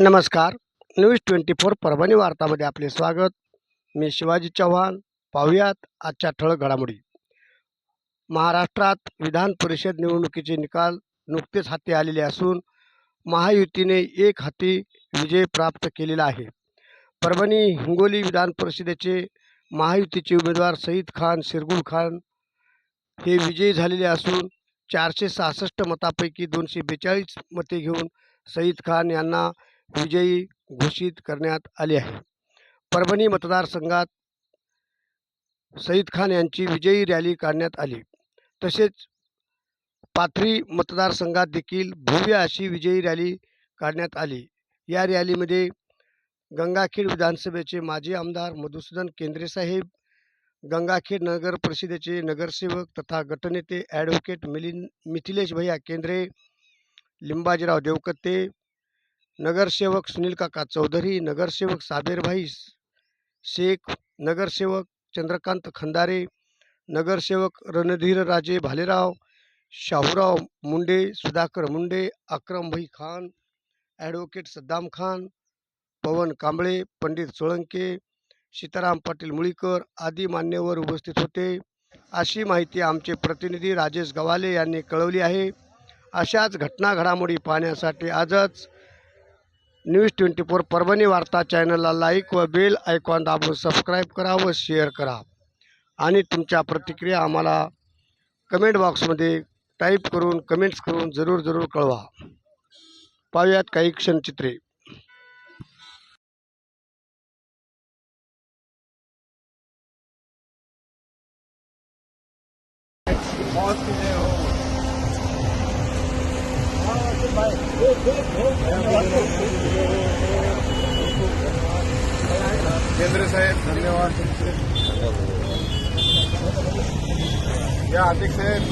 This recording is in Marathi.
नमस्कार. न्यूज 24 परभणी वार्तामध्ये आपले स्वागत. मी शिवाजी चव्हाण. पाहुयात आजच्या ठळक घडामोडी. महाराष्ट्रात विधान परिषद निवडणुकीचे निकाल नुकतेच हाती आलेले असून महायुतीने एक हाती विजय प्राप्त केलेला आहे. परभणी हिंगोली विधान परिषदेचे महायुतीचे उमेदवार सईद खान शिरगुल खान हे विजयी झालेले असून 466 मतापैकी 242 मते घेऊन सईद खान यांना विजयी घोषित करण्यात आले आहे. परभणी मतदारसंघात सईद खान यांची विजयी रॅली काढण्यात आली. तसेच पाथरी मतदारसंघात देखील भव्य अशी विजयी रॅली काढण्यात आली. या रॅलीमध्ये गंगाखेड विधानसभेचे माजी आमदार मधुसूदन केंद्रे साहेब, गंगाखेड नगर परिषदेचे नगरसेवक तथा गटनेते ॲडव्होकेट मिथिलेश भैया केंद्रे, लिंबाजीराव देवकत्ते, नगरसेवक सुनील काका चौधरी, नगरसेवक साबेरभाई शेख, नगरसेवक चंद्रकांत खंदारे, नगरसेवक रणधीरराजे भालेराव, शाहूराव मुंडे, सुधाकर मुंडे, अक्रमभाई खान, ॲडव्होकेट सद्दाम खान, पवन कांबळे, पंडित सोळंके, सीताराम पाटील मुळीकर आदी मान्यवर उपस्थित होते, अशी माहिती आमचे प्रतिनिधी राजेश गवाले यांनी कळवली आहे. अशाच घटना घडामोडी पाहण्यासाठी आजच न्यूज 24 परभणी वार्ता चॅनलला लाईक व बेल आयकॉन दाबून सबस्क्राईब करा व शेअर करा आणि तुमच्या प्रतिक्रिया आम्हाला कमेंट बॉक्समध्ये टाईप करून कमेंट्स करून जरूर कळवा. पाहूयात काही क्षणचित्रे. केंद्रे साहेब धन्यवाद. या अधिक साहेब